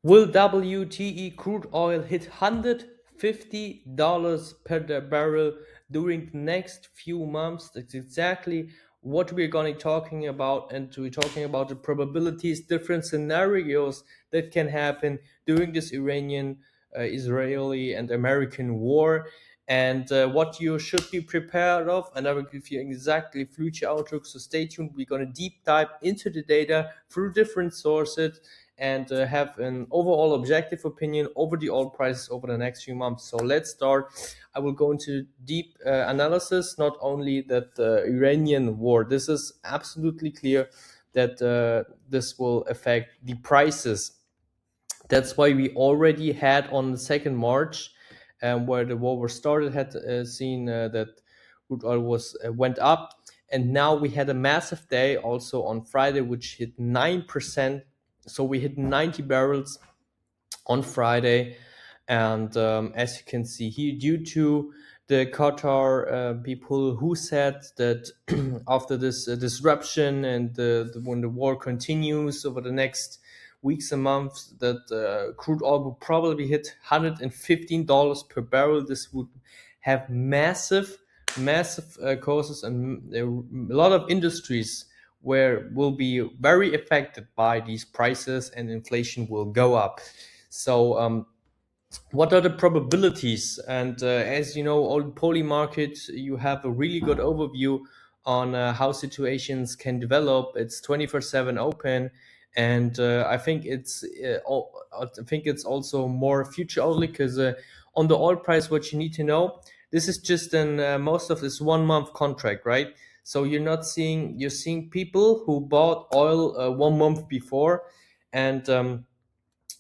Will WTI crude oil hit $150 per barrel during the next few months? That's exactly what we're going to be talking about, and we're talking about the probabilities, different scenarios that can happen during this Iranian, Israeli, and American war, and what you should be prepared of. And I will give you exactly future outlook. So stay tuned. We're going to deep dive into the data through different sources and have an overall objective opinion over the oil prices over the next few months. So let's start. I will go into deep analysis, not only that the Iranian war. This is absolutely clear that this will affect the prices. That's why we already had on the 2nd March, where the war was started, had seen that crude oil was went up, and now we had a massive day also on Friday, which hit 9%. So we hit 90 barrels on Friday, and as you can see here, due to the Qatar people who said that after this disruption and when the war continues over the next weeks and months, that crude oil will probably hit $115 per barrel. This would have massive causes, and a lot of industries where will be very affected by these prices, and inflation will go up. So what are the probabilities? And as you know, on Polymarket, you have a really good overview on how situations can develop. It's 24/7 open, and I think it's also more future only, because on the oil price, what you need to know, this is just an most of this 1 month contract, right? So you're seeing people who bought oil 1 month before, and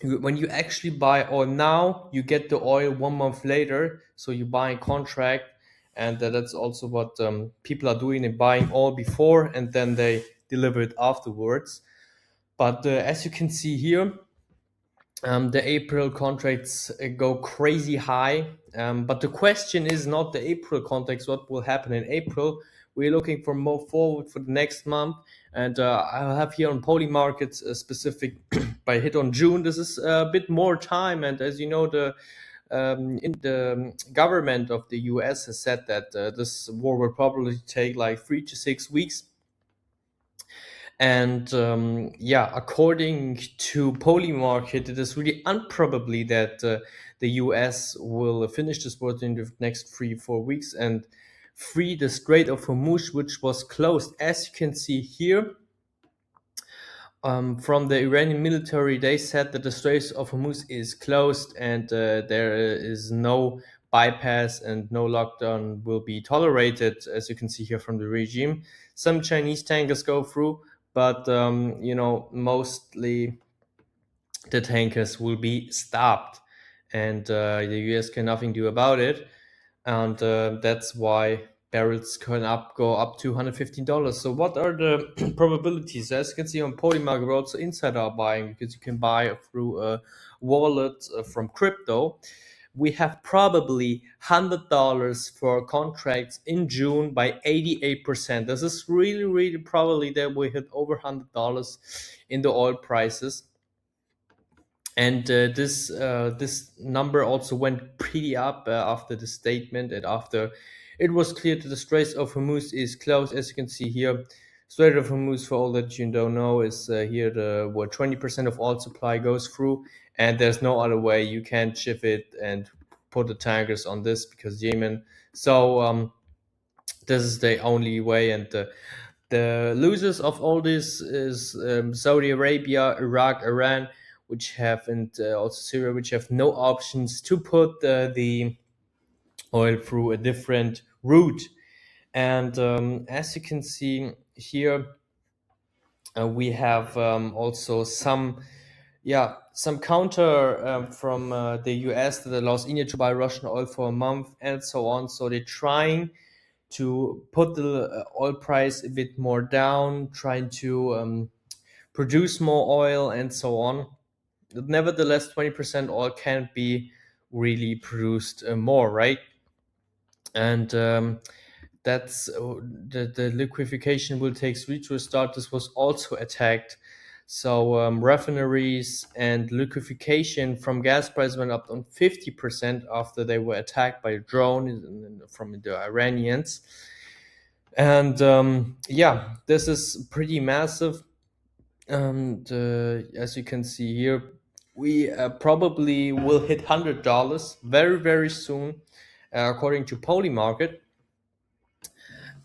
when you actually buy oil now, you get the oil 1 month later. So you buy a contract, and that's also what people are doing. They're buying oil before, and then they deliver it afterwards. But as you can see here, the April contracts go crazy high. But the question is not the April contracts, what will happen in April. We're looking for more forward for the next month. And I'll have here on Polymarket specific by hit on June. This is a bit more time. And as you know, the government of the US has said that this war will probably take like 3 to 6 weeks. And yeah, according to Polymarket, it is really improbably that the US will finish this war in the next 3 4 weeks and free the Strait of Hormuz, which was closed. As you can see here, from the Iranian military, they said that the Strait of Hormuz is closed, and there is no bypass and no lockdown will be tolerated, as you can see here from the regime. Some Chinese tankers go through, but mostly the tankers will be stopped, and the US can nothing do about it, and that's why barrels can go up to $115. So what are the probabilities? As you can see on Polymarket, we're also insider buying, because you can buy through a wallet from crypto. We have probably $100 for contracts in June by 88%. This is really probably that we hit over $100 in the oil prices. And this number also went pretty up after the statement, and after it was clear that the Strait of Hormuz is closed. As you can see here, Strait of Hormuz, for all that you don't know, is here where 20% of oil supply goes through, and there's no other way. You can't ship it and put the tankers on this because Yemen. So this is the only way, and the losers of all this is Saudi Arabia, Iraq, Iran, which have, and also Syria, which have no options to put the oil through a different route. And as you can see here, we have also some counter from the US that allows India to buy Russian oil for a month and so on. So they're trying to put the oil price a bit more down, trying to produce more oil and so on. Nevertheless, 20% oil can't be really produced more, right? And that's the liquefaction will take 3 to start. This was also attacked. So refineries and liquefaction from gas price went up on 50% after they were attacked by a drone from the Iranians. And yeah, this is pretty massive. And as you can see here, we probably will hit $100 very, very soon, according to Polymarket.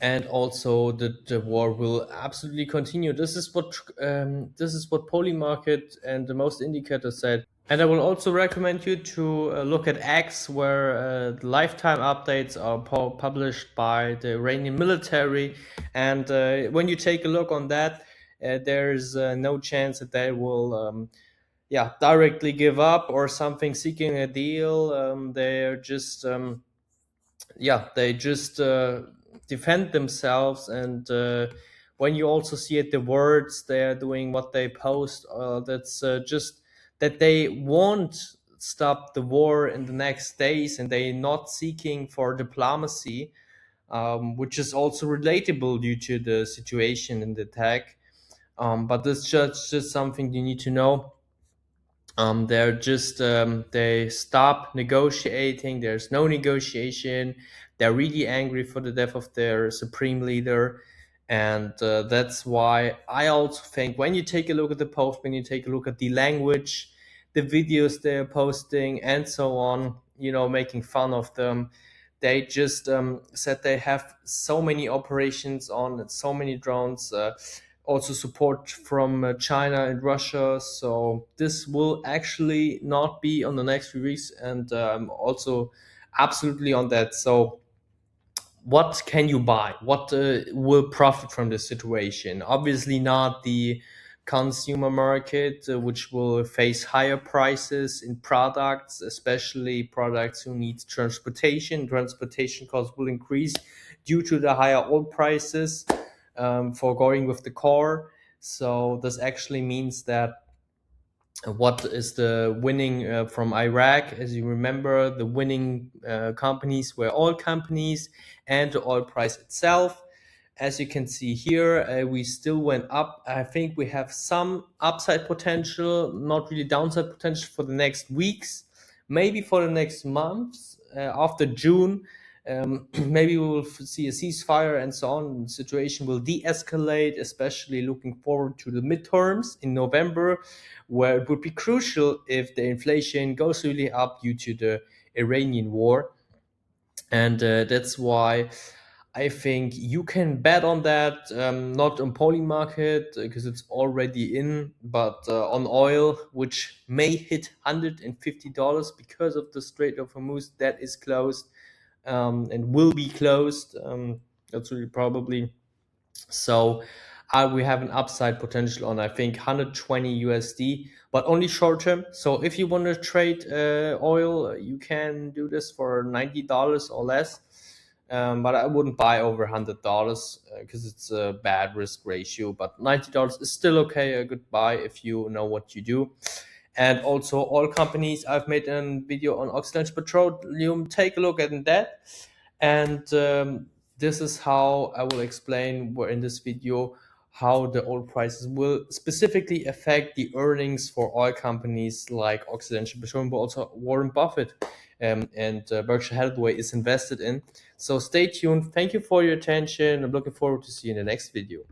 And also the war will absolutely continue. This is what Polymarket and the most indicators said. And I will also recommend you to look at X, where the lifetime updates are published by the Iranian military. And when you take a look on that, there's no chance that they will yeah, directly give up or something seeking a deal. They're just yeah, they just defend themselves. And when you also see it, the words they are doing, what they post, that's just that they won't stop the war in the next days, and they're not seeking for diplomacy, which is also relatable due to the situation in the attack. But this just something you need to know. They stop negotiating. There's no negotiation. They're really angry for the death of their supreme leader. And that's why I also think when you take a look at the post, when you take a look at the language, the videos they're posting, and so on, making fun of them, they just said they have so many operations on, so many drones. Also support from China and Russia. So this will actually not be on the next few weeks, and also absolutely on that. So what can you buy? What will profit from this situation? Obviously, not the consumer market, which will face higher prices in products, especially products who need transportation. Transportation costs will increase due to the higher oil prices for going with the car. So this actually means that what is the winning from Iraq? As you remember, the winning companies were oil companies and the oil price itself. As you can see here, we still went up. I think we have some upside potential, not really downside potential for the next weeks, maybe for the next months. After June, maybe we will see a ceasefire and so on. The situation will de-escalate, especially looking forward to the midterms in November, where it would be crucial if the inflation goes really up due to the Iranian war. And that's why I think you can bet on that, not on Polymarket because it's already in, but on oil, which may hit $150 because of the Strait of Hormuz that is closed, and will be closed. That's really probably. So we have an upside potential on, I think, 120 USD, but only short term. So if you want to trade oil, you can do this for $90 or less. But I wouldn't buy over $100 because it's a bad risk ratio. But $90 is still okay, a good buy if you know what you do. And also oil companies, I've made a video on Occidental Petroleum. Take a look at that. And this is how I will explain in this video how the oil prices will specifically affect the earnings for oil companies like Occidental Petroleum, but also Warren Buffett and Berkshire Hathaway is invested in. So stay tuned. Thank you for your attention. I'm looking forward to see you in the next video.